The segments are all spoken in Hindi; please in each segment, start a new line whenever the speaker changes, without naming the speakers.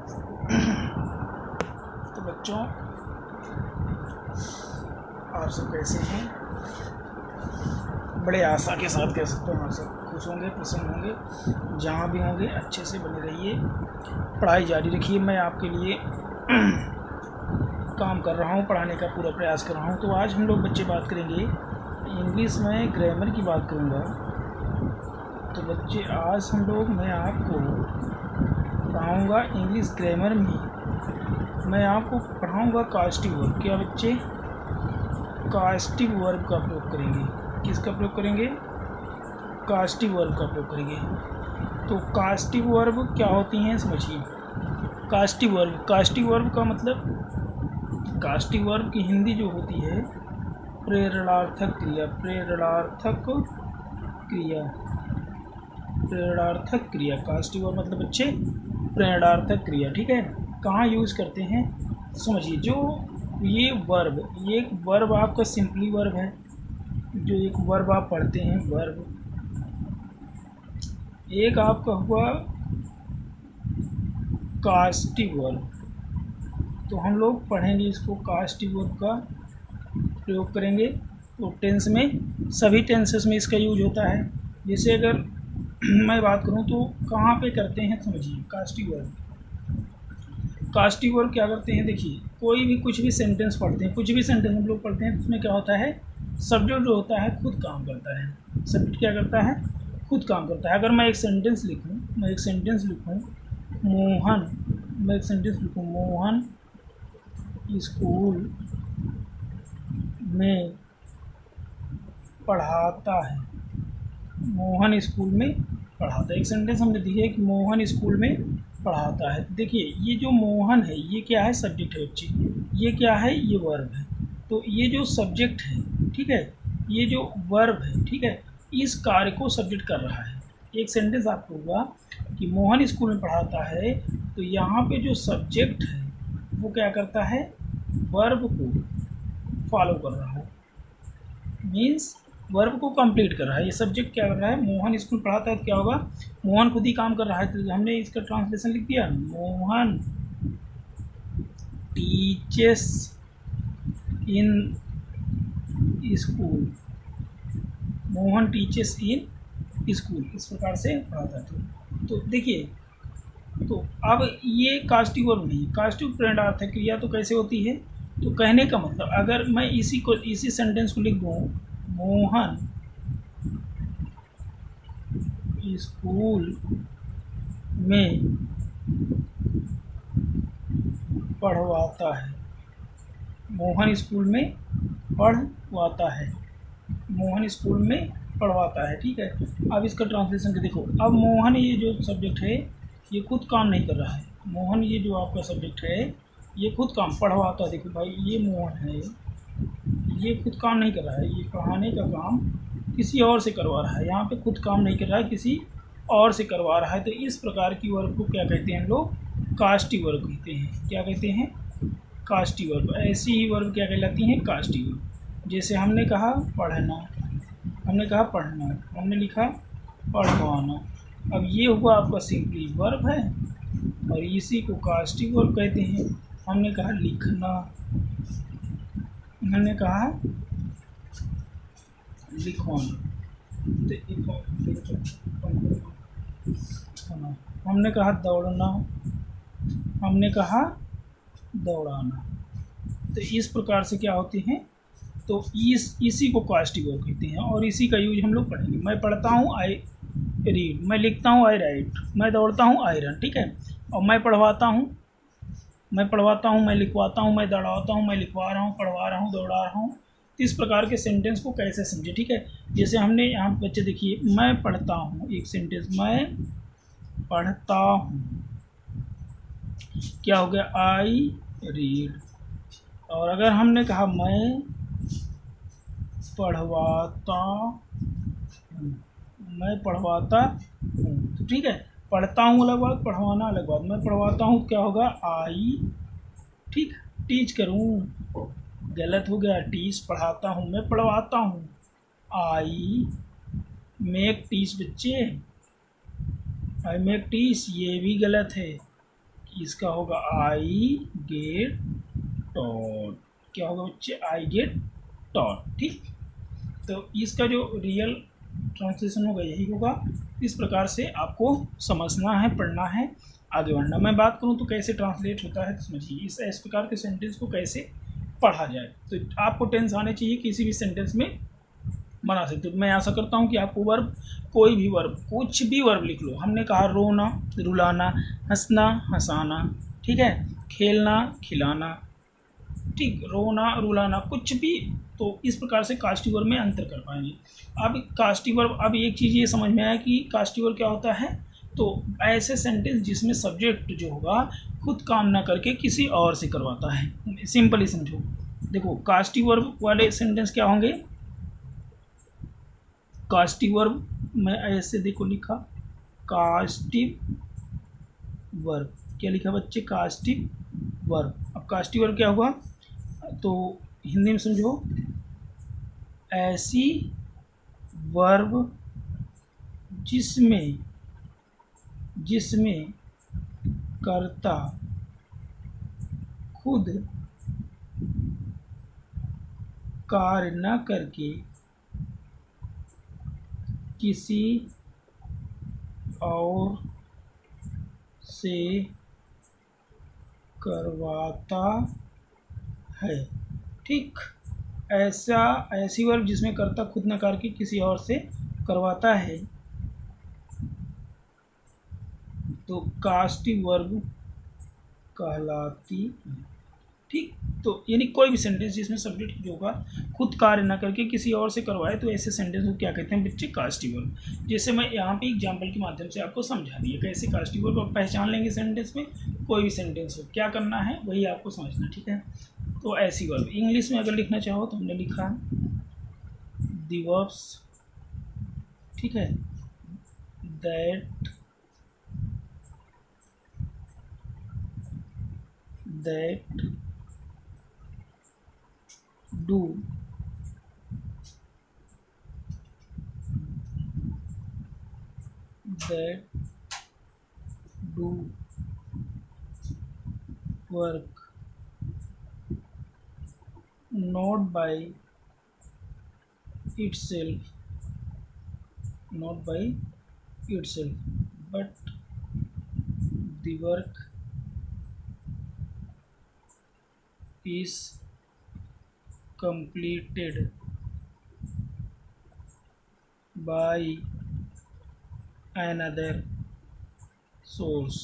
तो बच्चों, आप सब कैसे हैं? बड़े आशा के साथ कह सकते हैं आप सब खुश होंगे, प्रसन्न होंगे। जहाँ भी होंगे अच्छे से बने रहिए, पढ़ाई जारी रखिए। मैं आपके लिए काम कर रहा हूँ, पढ़ाने का पूरा प्रयास कर रहा हूँ। तो आज हम लोग बच्चे बात करेंगे इंग्लिश में ग्रामर की बात करूँगा। तो बच्चे आज मैं आपको पढ़ाऊँगा इंग्लिश ग्रामर में। मैं आपको पढ़ाऊँगा कास्टिव वर्ब। क्या बच्चे? कास्टिव वर्ब का प्रयोग करेंगे। किसका प्रयोग करेंगे? कास्टिव वर्ब का प्रयोग करेंगे। तो कास्टिव वर्ब क्या होती हैं समझिए। कास्टिव वर्ब का मतलब, कास्टिव वर्ब की हिंदी जो होती है प्रेरणार्थक क्रिया। प्रेरणार्थक क्रिया कास्टिव वर्ब मतलब बच्चे प्रेरणार्थक क्रिया। ठीक है, कहाँ यूज़ करते हैं समझिए। जो ये एक वर्ब आपका सिंपली वर्ब है। जो एक वर्ब आप पढ़ते हैं, वर्ब एक आपका हुआ कास्टिव वर्ब। तो हम लोग पढ़ेंगे इसको, कास्टिव वर्ब का प्रयोग करेंगे। तो टेंस में, सभी टेंसेस में इसका यूज होता है। जैसे अगर मैं बात करूं तो कहाँ पे करते हैं समझिए। कास्टिव वर्ब क्या करते हैं, देखिए कोई भी कुछ भी सेंटेंस पढ़ते हैं, कुछ भी सेंटेंस हम लोग पढ़ते हैं, तो उसमें क्या होता है, सब्जेक्ट जो होता है खुद काम करता है। सब्जेक्ट क्या करता है? खुद काम करता है। अगर मैं एक सेंटेंस लिखूं, मोहन स्कूल में पढ़ाता है। एक सेंटेंस हमने दी है कि मोहन स्कूल में पढ़ाता है। देखिए ये जो मोहन है ये क्या है? सब्जेक्ट है बच्चे। ये क्या है? ये वर्ब है। तो ये जो सब्जेक्ट है, ठीक है, ये जो वर्ब है, ठीक है, इस कार्य को सब्जेक्ट कर रहा है। एक सेंटेंस आपको हुआ कि मोहन स्कूल में पढ़ाता है, तो यहाँ पे जो सब्जेक्ट है वो क्या करता है? वर्ब को फॉलो कर रहा है, मीन्स वर्ब को कंप्लीट कर रहा है। ये सब्जेक्ट क्या कर रहा है? मोहन स्कूल पढ़ाता है, तो क्या होगा? मोहन खुद ही काम कर रहा है। तो हमने इसका ट्रांसलेशन लिख दिया, Mohan teaches in school. Mohan teaches in school, इस प्रकार से पढ़ाता है। तो देखिए, तो अब ये कास्टिव वर्ब नहीं, कास्टिव प्रेरणार्थक क्रिया तो कैसे होती है? तो कहने का मतलब, अगर मैं इसी सेंटेंस को लिख दूँ, मोहन स्कूल में पढ़वाता है। मोहन स्कूल में पढ़वाता है। मोहन स्कूल में पढ़वाता है, ठीक है। अब इसका ट्रांसलेशन के देखो। अब मोहन ये जो सब्जेक्ट है ये खुद काम नहीं कर रहा है। मोहन ये जो आपका सब्जेक्ट है ये खुद काम पढ़वाता है। देखो भाई, ये मोहन है, ये खुद काम नहीं कर रहा है, ये पढ़ाने का काम किसी और से करवा रहा है। यहाँ पे खुद काम नहीं कर रहा है, किसी और से करवा रहा है। तो इस प्रकार की वर्ब को क्या कहते हैं हम लोग? कास्टिव वर्ब कहते हैं। क्या कहते हैं? Caustic verb. ऐसी ही वर्ब क्या कहलाती हैं? Caustic verb. जैसे हमने कहा पढ़ना, हमने लिखा पढ़वाना। अब ये हुआ आपका सिंपली वर्ब है और इसी को कास्टिव वर्ब कहते हैं। हमने कहा लिखना, हमने कहा लिखवाना, हमने कहा दौड़ना, हमने कहा दौड़ाना। तो इस प्रकार से क्या होते हैं? तो इसी को कास्टिव वर्ब कहते हैं और इसी का यूज हम लोग पढ़ेंगे। मैं पढ़ता हूँ, आई रीड। मैं लिखता हूँ, आई राइट। मैं दौड़ता हूँ, आई रन, ठीक है। और मैं पढ़वाता हूँ, मैं लिखवाता हूँ, मैं दौड़ाता हूँ, मैं लिखवा रहा हूँ, पढ़वा रहा हूँ, दौड़ा रहा हूँ। तो इस प्रकार के सेंटेंस को कैसे समझे, ठीक है। जैसे हमने यहाँ बच्चे देखिए, मैं पढ़ता हूँ, एक सेंटेंस, मैं पढ़ता हूँ, क्या हो गया? I read. और अगर हमने कहा मैं पढ़वाता हूँ, तो ठीक है, पढ़ता हूँ अलग बात, पढ़वाना अलग बात। मैं पढ़वाता हूँ, क्या होगा? आई, ठीक, टीच करूँ, गलत हो गया, टीच। पढ़ाता हूँ, मैं पढ़वाता हूँ, आई मेक टीच। बच्चे, आई मेक टीच, ये भी गलत है, इसका होगा आई गेट टॉट। क्या होगा बच्चे? I get taught. ठीक, तो इसका जो रियल ट्रांसलेशन होगा यही होगा। इस प्रकार से आपको समझना है, पढ़ना है, आगे बढ़ना। मैं बात करूं तो कैसे ट्रांसलेट होता है तो समझिए, इस प्रकार के सेंटेंस को कैसे पढ़ा जाए। तो आपको टेंस आने चाहिए किसी भी सेंटेंस में बना सकते हो। मैं आशा करता हूँ कि आपको वर्ब, कोई भी वर्ब, कुछ भी वर्ब लिख लो। हमने कहा रोना, रुलाना, हंसना, हंसाना, ठीक है, खेलना, खिलाना, ठीक, रोना, रुलाना, कुछ भी। तो इस प्रकार से कास्टिव वर्ब में अंतर कर पाएंगे। अब कास्टिव वर्ब, अब एक चीज़ ये समझ में आया कि कास्टिव वर्ब क्या होता है। तो ऐसे सेंटेंस जिसमें सब्जेक्ट जो होगा खुद काम ना करके किसी और से करवाता है। सिंपली समझो, देखो कास्टिव वर्ब वाले सेंटेंस क्या होंगे। कास्टिव वर्ब में ऐसे देखो लिखा, कास्टिव वर्ब, क्या लिखा बच्चे? Caustic verb. अब कास्टिव वर्ब क्या हुआ, तो हिंदी में समझो, ऐसी वर्ब जिसमें जिसमें कर्ता खुद कार्य न करके किसी और से करवाता है। ठीक, ऐसी वर्ब जिसमें कर्ता खुद न करके किसी और से करवाता है तो कास्टिव वर्ब कहलाती है। ठीक, तो यानी कोई भी सेंटेंस जिसमें सब्जेक्ट जो होगा खुद कार्य ना करके किसी और से करवाए तो ऐसे सेंटेंस को क्या कहते हैं बच्चे? Caustic verb. जैसे मैं यहाँ पे एग्जांपल के माध्यम से आपको समझा दिया कैसे कास्टिव वर्ब आप पहचान लेंगे। सेंटेंस में कोई भी सेंटेंस हो, क्या करना है वही आपको समझना। ठीक है, तो ऐसी वर्ब इंग्लिश में अगर लिखना चाहो तो हमने लिखा द वर्ब्स, ठीक है, that do work not by itself but the work is completed by another source।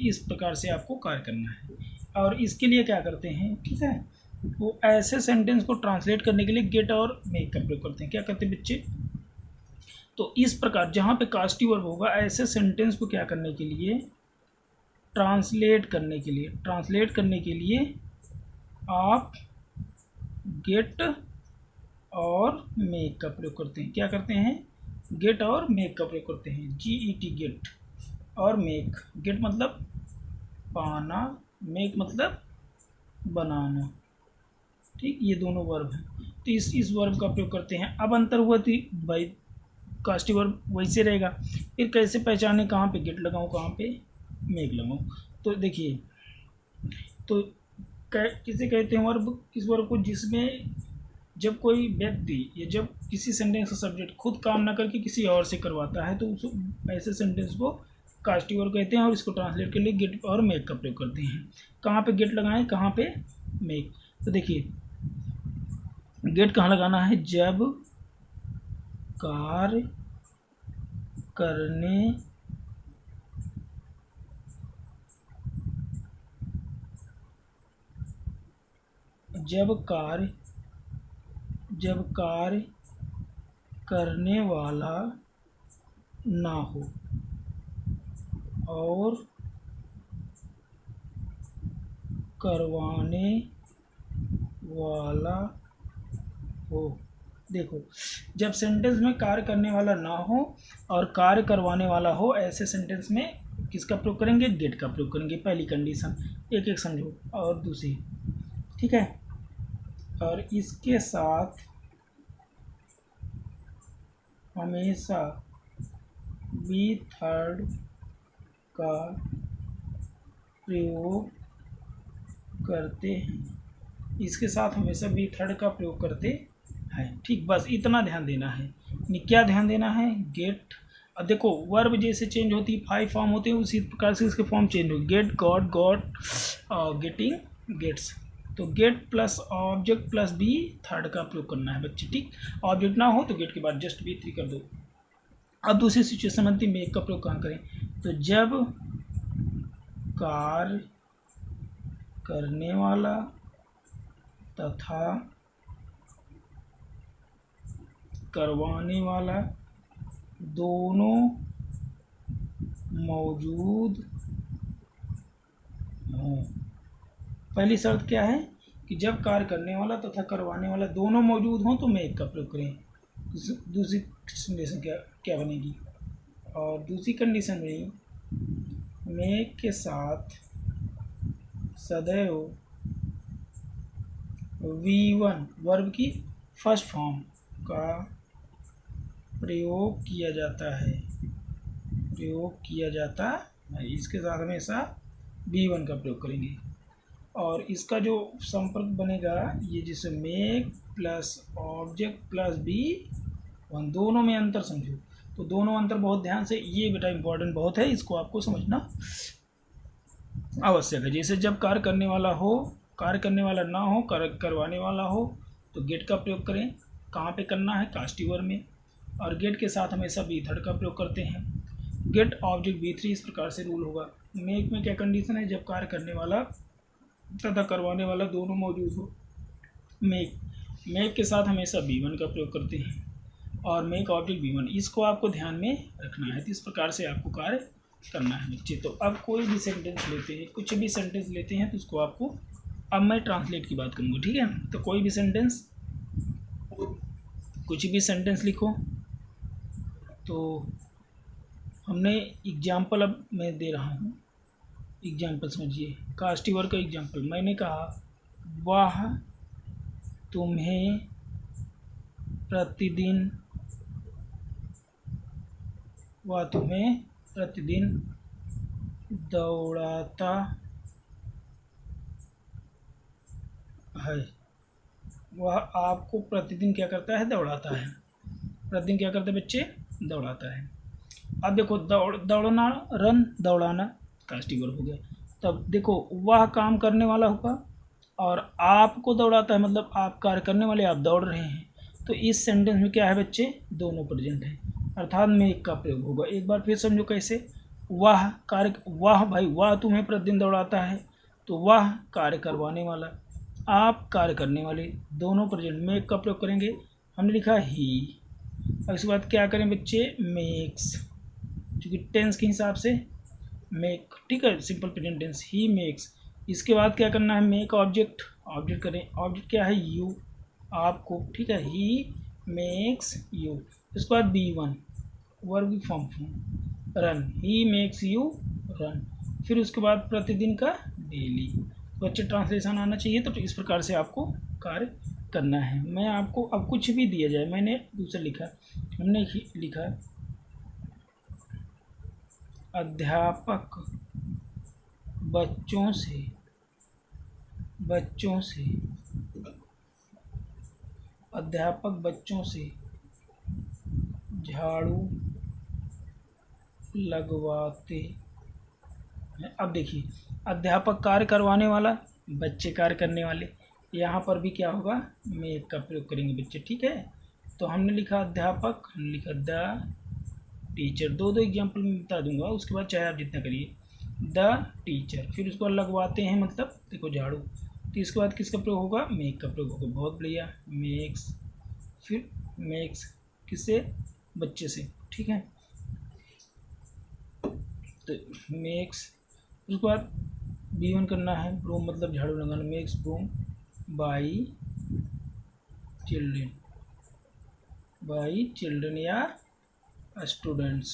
इस प्रकार से आपको कार्य करना है। और इसके लिए क्या करते हैं, ठीक है, वो ऐसे सेंटेंस को ट्रांसलेट करने के लिए गेट और मेक का प्रयोग करते हैं। क्या करते हैं बच्चे? तो इस प्रकार जहाँ पे कास्टिव वर्ब होगा ऐसे सेंटेंस को क्या करने के लिए? ट्रांसलेट करने के लिए आप गेट और मेक का प्रयोग करते हैं। क्या करते हैं? गेट और मेक का प्रयोग करते हैं। GET, गेट और मेक। गेट मतलब पाना, मेक मतलब बनाना। ठीक, ये दोनों वर्ब हैं, तो इस वर्ब का प्रयोग करते हैं। अब अंतर हुआ थी भाई, कास्टिव वर्ब वैसे रहेगा, फिर कैसे पहचाने कहाँ पे गेट लगाऊँ कहाँ पे मेक लगाऊँ। तो देखिए, तो किसे कहते हैं वर्ब? इस वर्ब को जिसमें जब कोई व्यक्ति या जब किसी सेंटेंस का सब्जेक्ट खुद काम ना करके किसी और से करवाता है तो उस ऐसे सेंटेंस को कास्टिव वर्ब कहते हैं। और इसको ट्रांसलेट के लिए गेट और मेक का प्रयोग करते हैं। कहाँ पे गेट लगाएं, कहाँ पे मेक? तो देखिए, गेट कहाँ लगाना है? जब कार्य करने जब कार्य करने वाला ना हो और करवाने वाला हो। देखो, जब सेंटेंस में कार्य करने वाला ना हो और कार्य करवाने वाला हो, ऐसे सेंटेंस में किसका प्रयोग करेंगे? गेट का प्रयोग करेंगे। पहली कंडीशन, एक एक समझो। और दूसरी, ठीक है, और इसके साथ हमेशा बी थर्ड का प्रयोग करते हैं, इसके साथ हमेशा बी थर्ड का प्रयोग करते हैं। ठीक, बस इतना ध्यान देना है। क्या ध्यान देना है? गेट। अब देखो वर्ब जैसे चेंज होती है, 5 फॉर्म होते हैं, उसी प्रकार से इसके फॉर्म चेंज हो। Get, got, got, getting, gets. तो get plus object plus B third का प्रयोग करना है बच्चे। ठीक, ऑब्जेक्ट ना हो तो गेट के बाद जस्ट बी थ्री कर दो। अब दूसरी सिचुएशन बनती है मेक का प्रयोग कहाँ करें? तो जब कार्य करने वाला तथा करवाने वाला दोनों मौजूद हों। पहली शर्त क्या है कि जब कार्य करने वाला तथा करवाने वाला दोनों मौजूद हों तो मेक का प्रयोग करें। दूसरी कंडीशन क्या बनेगी? और दूसरी कंडीशन में मेक के साथ सदैव V1 वर्ब की फर्स्ट फॉर्म का प्रयोग किया जाता है, इसके साथ हमेशा V1 का प्रयोग करेंगे। और इसका जो संपर्क बनेगा ये जिसे make plus object plus B1, दोनों में अंतर समझो। तो दोनों अंतर बहुत ध्यान से, ये बेटा इंपॉर्टेंट बहुत है, इसको आपको समझना आवश्यक है। जैसे जब कार्य करने वाला हो, कार्य करने वाला ना हो, करवाने वाला हो तो गेट का प्रयोग करें। कहाँ पे करना है? कास्टिवर में। और गेट के साथ हमेशा बी थर्ड का प्रयोग करते हैं। गेट ऑब्जेक्ट B3 इस प्रकार से रूल होगा। मेक में क्या कंडीशन है? जब कार्य करने वाला तथा करवाने वाला दोनों मौजूद हो। मेक के साथ हमेशा B1 का प्रयोग करते हैं और मेक ऑब्जेक्ट B1, इसको आपको ध्यान में रखना है। तो इस प्रकार से आपको कार्य करना है बच्चे। तो अब कोई भी सेंटेंस लेते हैं, कुछ भी सेंटेंस लेते हैं तो उसको आपको, अब मैं ट्रांसलेट की बात करूँगा, ठीक है? तो कोई भी सेंटेंस, कुछ भी सेंटेंस लिखो। तो हमने एग्जाम्पल अब मैं दे रहा हूँ, एग्जाम्पल समझिए। कास्टिवर का एग्जाम्पल, मैंने कहा वह तुम्हें प्रतिदिन दौड़ाता है। वह आपको प्रतिदिन क्या करता है? दौड़ाता है। प्रतिदिन क्या करता है बच्चे? दौड़ाता है। अब देखो दौड़ना, रन, दौड़ाना कास्टिवर हो गया। तब देखो वह काम करने वाला होगा और आपको दौड़ाता है, मतलब आप कार्य करने वाले, आप दौड़ रहे हैं। तो इस सेंटेंस में क्या है बच्चे? दोनों प्रेजेंट हैं, अर्थात मेक का प्रयोग होगा। एक बार फिर समझो कैसे। वह कार्य, वह भाई वह तुम्हें प्रतिदिन दौड़ाता है, तो वह कार्य करवाने वाला, आप कार्य करने वाले, दोनों प्रेजेंट, मेक का प्रयोग करेंगे। हमने लिखा ही। अब इसके बाद क्या करें बच्चे? मेक्स, क्योंकि टेंस के हिसाब से मेक, ठीक है, simple present tense, he makes. इसके बाद क्या करना है? मेक ऑब्जेक्ट, ऑब्जेक्ट करें। ऑब्जेक्ट क्या है? यू, आपको, ठीक है, ही मेक्स यू। इसके बाद B1 verb form, run, he makes you run. फिर उसके बाद प्रतिदिन का डेली। तो अच्छे ट्रांसलेशन आना चाहिए। तो इस प्रकार से आपको कार्य करना है। मैं आपको अब कुछ भी दिया जाए, मैंने दूसरा लिखा, हमने लिखा अध्यापक बच्चों से झाड़ू लगवाते हैं। अब देखिए, अध्यापक कार्य करवाने वाला, बच्चे कार्य करने वाले, यहाँ पर भी क्या होगा? मेक का प्रयोग करेंगे बच्चे, ठीक है? तो हमने लिखा अध्यापक, हमने लिखा द टीचर। दो एग्जाम्पल में बता दूंगा, उसके बाद चाहे आप जितना करिए। द टीचर, फिर उसको लगवाते हैं, मतलब देखो झाड़ू। तो इसके बाद किसका प्रयोग होगा? मेक का प्रयोग होगा। बहुत बढ़िया, मेक्स, फिर मेक्स किससे? बच्चे से, ठीक है? तो मेक्स, उसके बाद B1 करना है, ब्रूम मतलब झाड़ू लगाना, मेक्स ब्रूम बाई चिल्ड्रन या स्टूडेंट्स।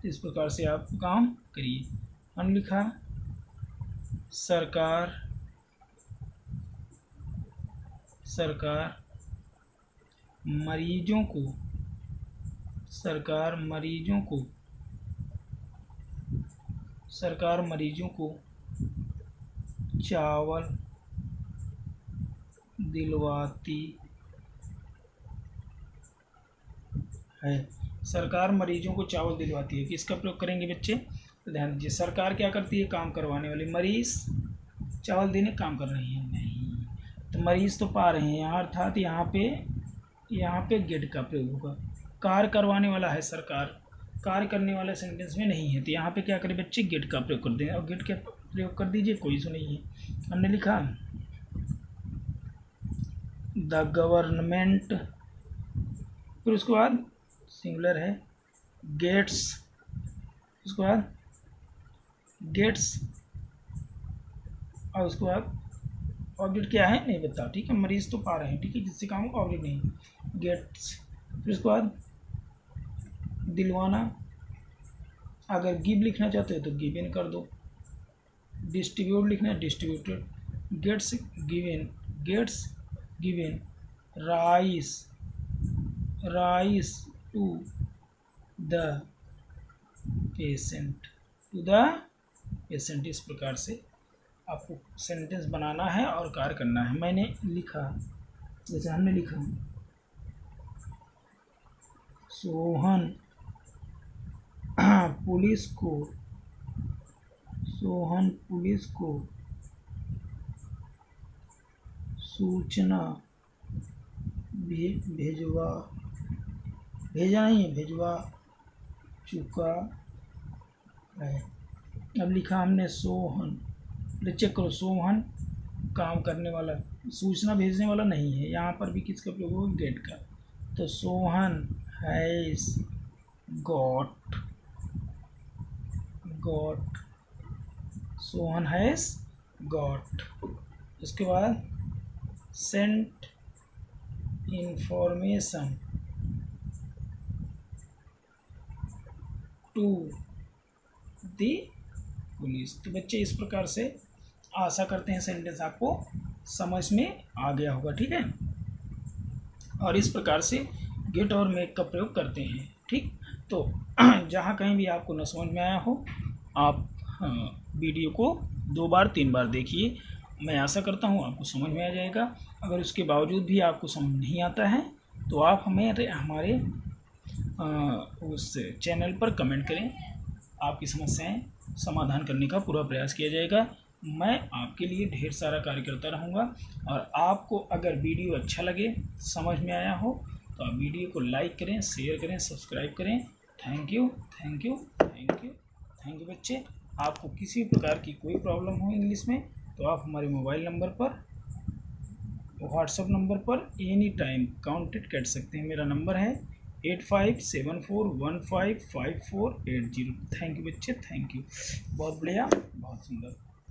इस प्रकार से आप काम करिए। हम लिखा सरकार मरीजों को सरकार मरीजों को चावल दिलवाती है। सरकार मरीजों को चावल दिलवाती है। किसका प्रयोग करेंगे बच्चे? तो ध्यान दीजिए, सरकार क्या करती है? काम करवाने वाली। मरीज चावल देने काम कर रही है? नहीं। तो मरीज तो पा रहे हैं यहाँ, अर्थात यहाँ पे गेट का प्रयोग होगा। कार्य करवाने वाला है सरकार, कार्य करने वाला सेंटेंस में नहीं है, तो यहाँ पे क्या करें बच्चे? गेट का प्रयोग कर दें। और गेट का प्रयोग कर दीजिए, कोई इशू नहीं है। हमने लिखा द गवर्नमेंट, फिर उसके बाद सिंगुलर है गेट्स, उसके बाद गेट्स, और उसके बाद ऑब्जेक्ट क्या है नहीं बताओ, ठीक है? मरीज तो पा रहे हैं, ठीक है, जिससे काम होगा, ऑब्जेक्ट नहीं। गेट्स, फिर उसके बाद दिलवाना, अगर गिव लिखना चाहते हो तो गिवन कर दो। डिस्ट्रीब्यूट लिखना है distributed. Gets given, gets given rice, rice to the patient, to the patient. इस प्रकार से आपको सेंटेंस बनाना है और कार्य करना है। मैंने लिखा, जैसे हमने लिखा सोहन पुलिस को सूचना भेजवा चुका है। अब लिखा हमने सोहन, चेक करो, सोहन काम करने वाला, सूचना भेजने वाला नहीं है। यहाँ पर भी किसका प्रयोग होगा? गेट का। तो Sohan has got, Sohan has got. उसके बाद sent information to the police. तो बच्चे इस प्रकार से आशा करते हैं सेंटेंस आपको समझ में आ गया होगा, ठीक है? और इस प्रकार से गेट और मेक का प्रयोग करते हैं, ठीक? तो जहाँ कहीं भी आपको न समझ में आया हो, आप वीडियो को 2 बार 3 बार देखिए। मैं आशा करता हूँ आपको समझ में आ जाएगा। अगर उसके बावजूद भी आपको समझ नहीं आता है तो आप हमारे उस चैनल पर कमेंट करें, आपकी समस्याएं समाधान करने का पूरा प्रयास किया जाएगा। मैं आपके लिए ढेर सारा कार्य करता रहूँगा। और आपको अगर वीडियो अच्छा लगे, समझ में आया हो, तो आप वीडियो को लाइक करें, शेयर करें, सब्सक्राइब करें। Thank you, thank you, thank you, thank you बच्चे। आपको किसी प्रकार की कोई प्रॉब्लम हो इंग्लिश में तो आप हमारे मोबाइल नंबर पर, व्हाट्सएप नंबर पर एनी टाइम कांटेक्ट कर सकते हैं। मेरा नंबर है 8574155480। थैंक यू बच्चे, थैंक यू। बहुत बढ़िया, बहुत सुंदर।